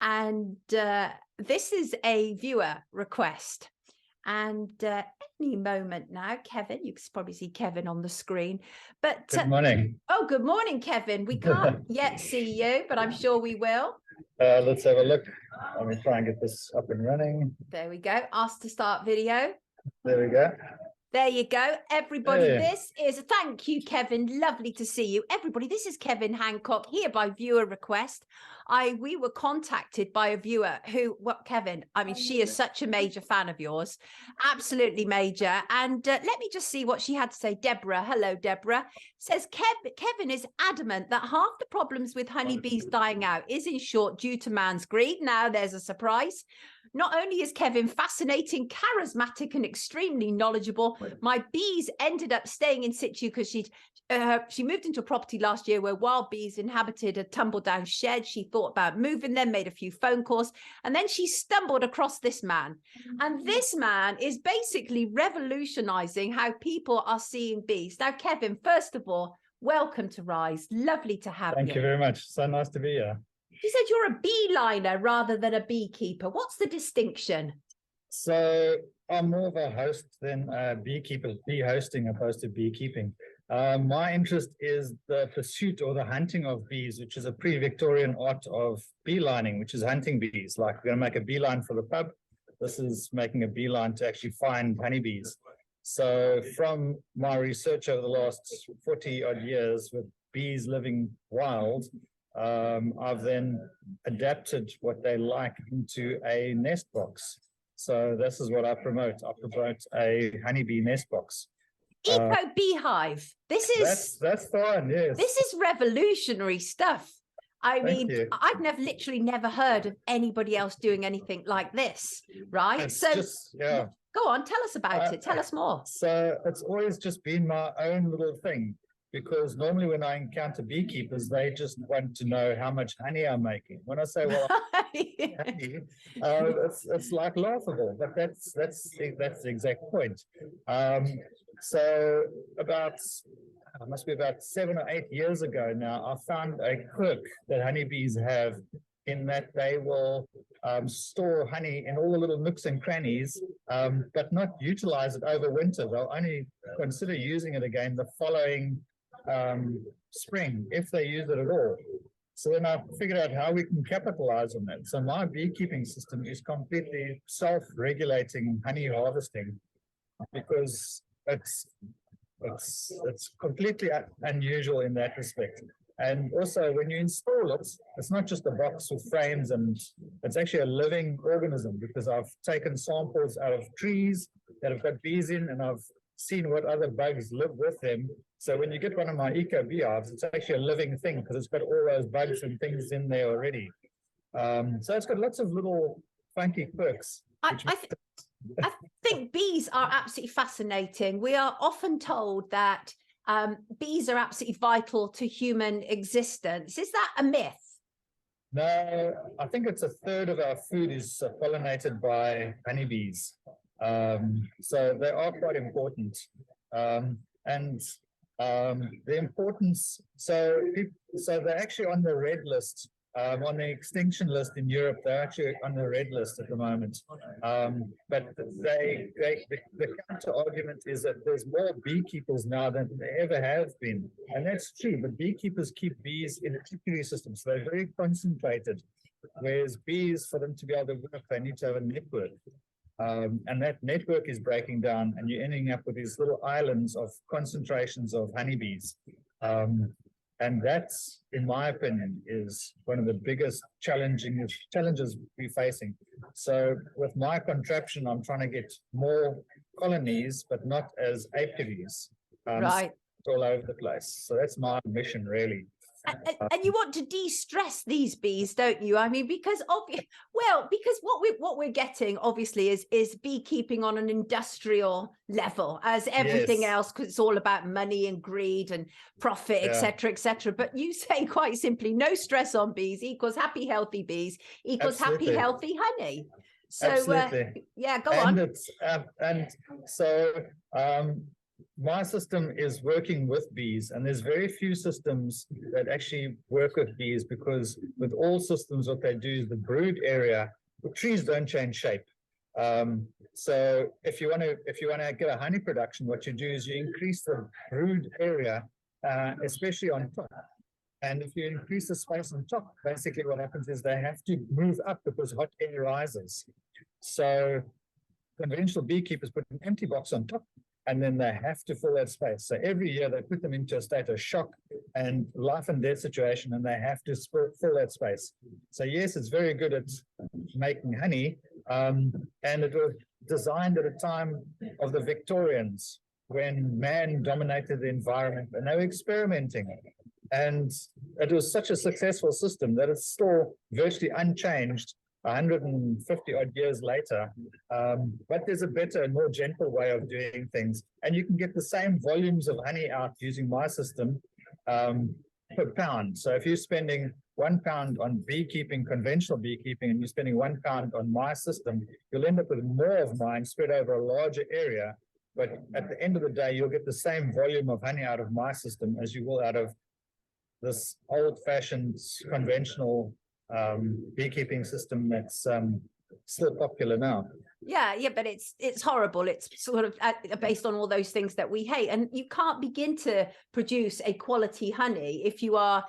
And this is a viewer request. And any moment now, Kevin, you can probably see Kevin on the screen. But good morning. Oh, good morning, Kevin. We can't yet see you, but I'm sure we will. Let's have a look. Let me try and get this up and running. There we go. Ask to start video. There we go. There you go. Everybody, Hey. This is, thank you, Kevin. Lovely to see you. Everybody, this is Kevin Hancock here by viewer request. We were contacted by a viewer who, well, Kevin, I mean, she is such a major fan of yours. Absolutely major. And let me just see what she had to say. Deborah, hello, Deborah. Says, Kevin is adamant that half the problems with honeybees dying out is in short due to man's greed. Now there's a surprise. Not only is Kevin fascinating, charismatic, and extremely knowledgeable, my bees ended up staying in situ because she moved into a property last year where wild bees inhabited a tumble-down shed. She thought about moving them, made a few phone calls, and then she stumbled across this man. And this man is basically revolutionizing how people are seeing bees. Now, Kevin, first of all, welcome to Rise. Lovely to have you. Thank you very much. So nice to be here. She said you're a beeliner rather than a beekeeper. What's the distinction? So I'm more of a host than a beekeeper, bee hosting opposed to beekeeping. My interest is the pursuit or the hunting of bees, which is a pre-Victorian art of beelining, which is hunting bees. Like we're going to make a beeline for the pub. This is making a beeline to actually find honeybees. So from my research over the last 40 odd years with bees living wild, I've then adapted what they like into a nest box. So this is what I promote. I promote a honeybee nest box. Eco beehive. This is that's fine. Yes. This is revolutionary stuff. I mean, I've literally never heard of anybody else doing anything like this, right? It's so just, yeah. Go on, tell us about it. Tell us more. So it's always just been my own little thing. Because normally when I encounter beekeepers, they just want to know how much honey I'm making. When I say, well, honey, it's like laughable, but that's the exact point. So it must be about 7 or 8 years ago now, I found a quirk that honeybees have in that they will store honey in all the little nooks and crannies, but not utilize it over winter. They'll only consider using it again the following spring, if they use it at all. So then I figured out how we can capitalize on that. So my beekeeping system is completely self-regulating honey harvesting because it's completely unusual in that respect. And also when you install it, it's not just a box with frames, and it's actually a living organism because I've taken samples out of trees that have got bees in, and I've seen what other bugs live with them. So when you get one of my eco beehives, it's actually a living thing because it's got all those bugs and things in there already. So it's got lots of little funky quirks. I think bees are absolutely fascinating. We are often told that bees are absolutely vital to human existence. Is that a myth? No, I think it's a third of our food is pollinated by honeybees. So they are quite important. And the importance, so they're actually on the red list, on the extinction list in Europe. They're actually on the red list at the moment. But the counter argument is that there's more beekeepers now than there ever have been. And that's true, but beekeepers keep bees in a apiary system, so they're very concentrated. Whereas bees, for them to be able to work, they need to have a network. And that network is breaking down, and you're ending up with these little islands of concentrations of honeybees. And that's, in my opinion, is one of the biggest challenges we're facing. So with my contraption, I'm trying to get more colonies, but not as apiaries, right, all over the place. So that's my mission, really. And you want to de-stress these bees, don't you? I mean, because what we're getting obviously is beekeeping on an industrial level, as everything else, because it's all about money and greed and profit, etc., etc. But you say quite simply, no stress on bees equals happy, healthy bees equals happy, healthy honey. So yeah, go on. And so my system is working with bees, and there's very few systems that actually work with bees, because with all systems, what they do is the brood area, the trees don't change shape. So if you want to get a honey production, what you do is you increase the brood area, especially on top. And if you increase the space on top, basically what happens is they have to move up because hot air rises. So conventional beekeepers put an empty box on top, and then they have to fill that space. So every year they put them into a state of shock and life and death situation, and they have to fill that space. So yes, it's very good at making honey, and it was designed at a time of the Victorians, when man dominated the environment and they were experimenting. And it was such a successful system that it's still virtually unchanged 150 odd years later. But there's a better and more gentle way of doing things. And you can get the same volumes of honey out using my system per pound. So if you're spending £1 on beekeeping, conventional beekeeping, and you're spending £1 on my system, you'll end up with more of mine spread over a larger area. But at the end of the day, you'll get the same volume of honey out of my system as you will out of this old-fashioned conventional beekeeping system that's still popular now. Yeah, but it's horrible. It's sort of based on all those things that we hate, and you can't begin to produce a quality honey if you are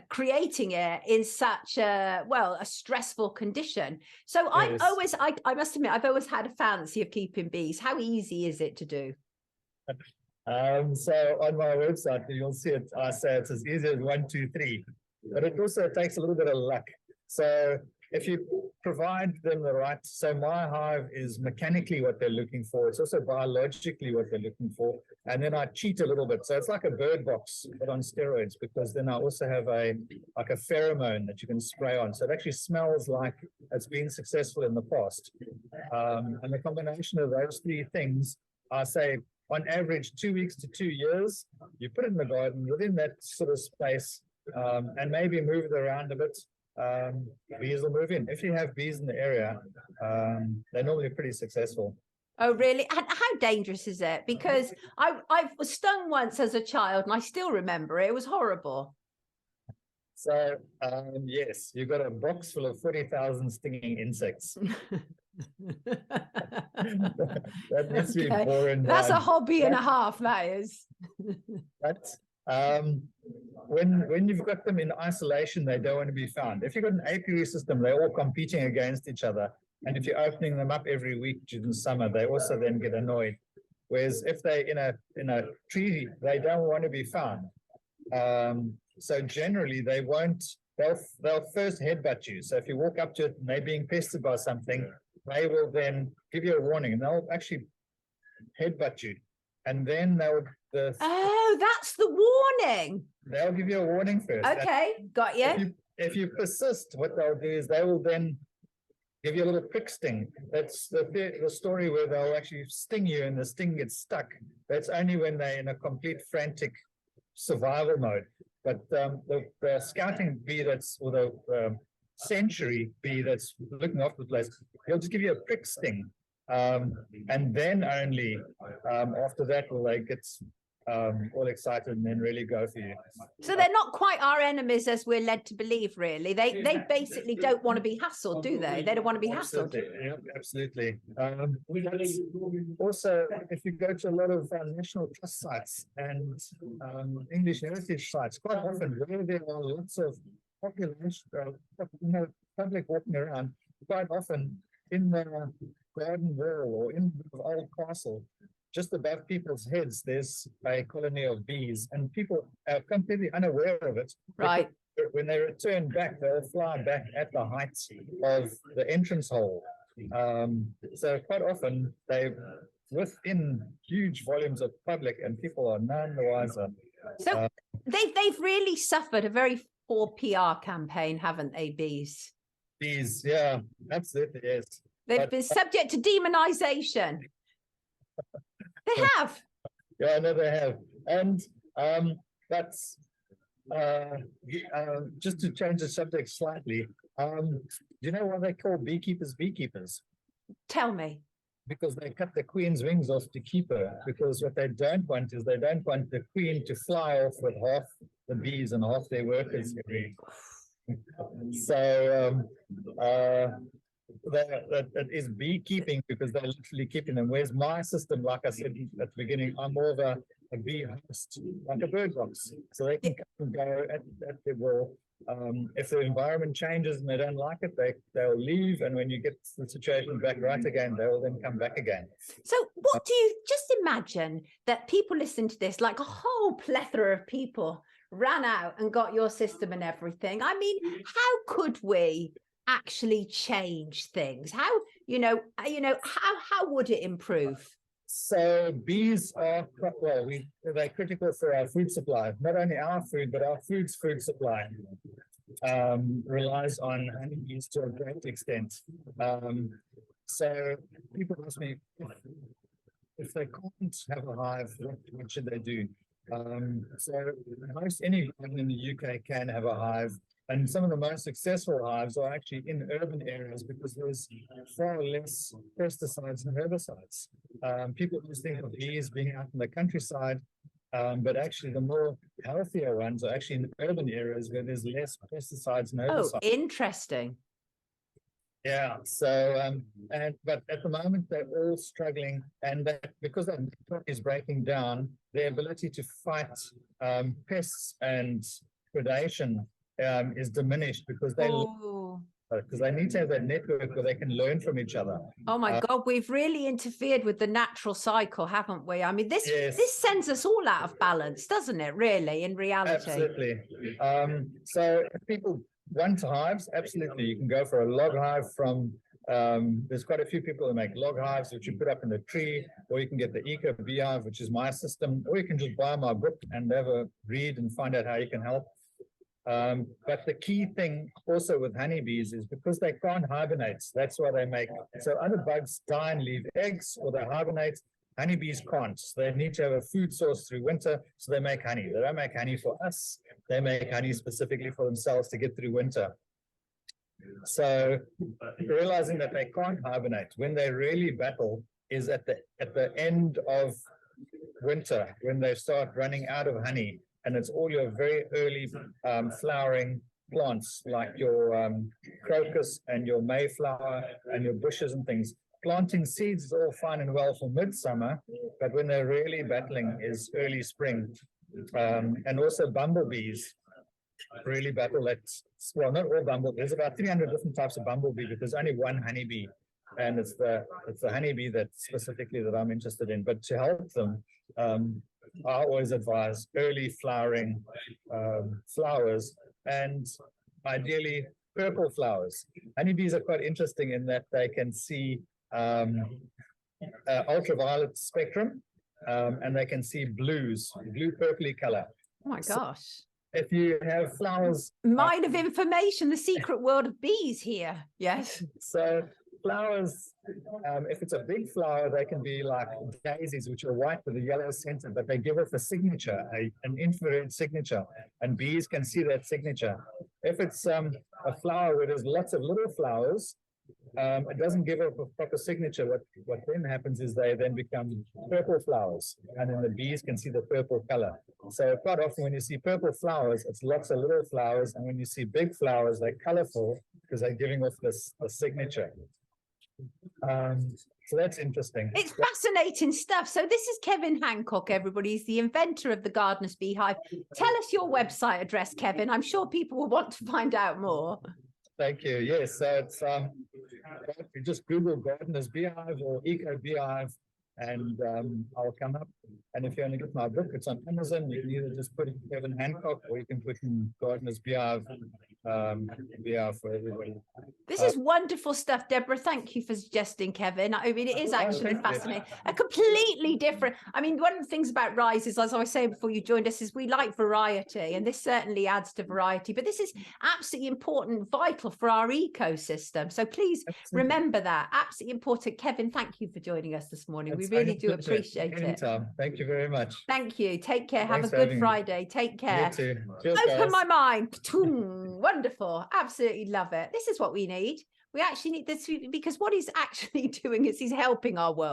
creating it in such a stressful condition. So yes. I must admit, I've always had a fancy of keeping bees. How easy is it to do? So on my website, you'll see it. I say it's as easy as 1, 2, 3, but it also takes a little bit of luck. So if you provide them the right, so my hive is mechanically what they're looking for. It's also biologically what they're looking for. And then I cheat a little bit. So it's like a bird box, but on steroids, because then I also have a pheromone that you can spray on. So it actually smells like it's been successful in the past. And the combination of those three things, I say, on average, 2 weeks to 2 years, you put it in the garden within that sort of space, and maybe move it around a bit. Bees will move in. If you have bees in the area, they're normally pretty successful. Oh, really? And how dangerous is it? Because I was stung once as a child, and I still remember it. It was horrible. So, yes, you've got a box full of 40,000 stinging insects. That needs to be boring. That's a hobby and a half, that is. But when you've got them in isolation, they don't want to be found. If you've got an apiary system, they're all competing against each other. And if you're opening them up every week during the summer, they also then get annoyed. Whereas if they're in a tree, they don't want to be found. So generally they won't, they'll first headbutt you. So if you walk up to it and they're being pestered by something, they will then give you a warning, and they'll actually headbutt you. And then oh, that's the warning. They'll give you a warning first. Okay, got you. If you persist, what they'll do is they will then give you a little prick sting. That's the story where they'll actually sting you and the sting gets stuck. That's only when they're in a complete frantic survival mode. But the scouting bee or the century bee that's looking after the place, he'll just give you a prick sting. And then only after that will they get all excited and then really go for you. So they're not quite our enemies as we're led to believe, really. They basically don't want to be hassled, do they? They don't want to be hassled. Yeah, absolutely. Also, if you go to a lot of national trust sites and English heritage sites, quite often where there are lots of population, public walking around, quite often in the garden wall or in the old castle, just above people's heads, there's a colony of bees, and people are completely unaware of it. Right. When they return back, they'll fly back at the height of the entrance hole. So quite often they're within huge volumes of public, and people are none the wiser. So they've really suffered a very poor PR campaign, haven't they, bees? Bees, yeah, absolutely, yes. They've been subject to demonization. They have. Yeah, I know they have. And that's just to change the subject slightly. Do you know why they call beekeepers beekeepers? Tell me. because they cut the queen's wings off to keep her. Because what they don't want is they don't want the queen to fly off with half the bees and half their workers every. So that is beekeeping, because they're literally keeping them. Whereas my system, like I said at the beginning, I'm more of a bee host, like a bird box. So they can come and go at their will. If the environment changes and they don't like it, they'll leave. And when you get the situation back right again, they will then come back again. So what do you just imagine that people listen to this, like a whole plethora of people ran out and got your system and everything? I mean, how could we actually change things? How would it improve? So bees are, well, they're critical for our food supply. Not only our food, but our food supply relies on honeybees to a great extent. So people ask me, if they can't have a hive, what should they do? So most any garden in the UK can have a hive. And some of the most successful hives are actually in urban areas, because there's far less pesticides and herbicides. People just think of bees being out in the countryside, but actually the more healthier ones are actually in urban areas where there's less pesticides and herbicides. Oh, interesting. Yeah. So, but at the moment they're all struggling, and that because that network is breaking down, their ability to fight pests and predation is diminished, because they need to have that network where they can learn from each other. Oh my God, we've really interfered with the natural cycle, haven't we? I mean, this sends us all out of balance, doesn't it? Really, in reality. Absolutely. So if people want hives, absolutely, you can go for a log hive from. There's quite a few people that make log hives, which you put up in a tree, or you can get the eco beehive, which is my system, or you can just buy my book and have a read and find out how you can help. But the key thing also with honeybees is because they can't hibernate, that's why they make. So other bugs die and leave eggs, or they hibernate. Honeybees can't. So they need to have a food source through winter, so they make honey. They don't make honey for us. They make honey specifically for themselves to get through winter. So realizing that they can't hibernate, when they really battle is at the end of winter, when they start running out of honey. And it's all your very early flowering plants, like your crocus and your mayflower and your bushes and things. Planting seeds is all fine and well for midsummer, but when they're really battling is early spring. And also bumblebees really battle at, well, not all bumblebees. There's about 300 different types of bumblebee, but there's only one honeybee. And it's the honeybee that specifically that I'm interested in. But to help them, I always advise early flowering flowers, and ideally purple flowers. Honeybees are quite interesting in that they can see ultraviolet spectrum, and they can see blue purpley color. Oh my gosh. If you have flowers, mine of information, the secret world of bees here. Yes. So flowers, if it's a big flower, they can be like daisies, which are white with a yellow center, but they give off a signature, an infrared signature, and bees can see that signature. If it's a flower where there's lots of little flowers, it doesn't give off a proper signature. What then happens is they then become purple flowers, and then the bees can see the purple color. So quite often when you see purple flowers, it's lots of little flowers, and when you see big flowers, they're colorful because they're giving off the signature. So that's interesting. It's fascinating stuff. So this is Kevin Hancock, everybody. He's the inventor of the Gardener's Beehive. Tell us your website address, Kevin. I'm sure people will want to find out more. Thank you. Yes, so it's you just Google Gardener's Beehive or Eco Beehive, and I'll come up. And if you want to get my book, it's on Amazon. You can either just put in Kevin Hancock, or you can put in Gardener's Beehive. Beehive for everybody. This is wonderful stuff, Deborah. Thank you for suggesting, Kevin. I mean, it is actually fascinating. A completely different. I mean, one of the things about Rise is, as I was saying before you joined us, is we like variety, and this certainly adds to variety. But this is absolutely important, vital for our ecosystem. So please remember that. Absolutely important. Kevin, thank you for joining us this morning. We really do appreciate it. Anytime. Thank you very much. Thank you. Take care. Have a good Friday. Take care. You too. Cheers, Open guys. my mind. Wonderful. Absolutely love it. This is what we need. We actually need this because what he's actually doing is he's helping our world.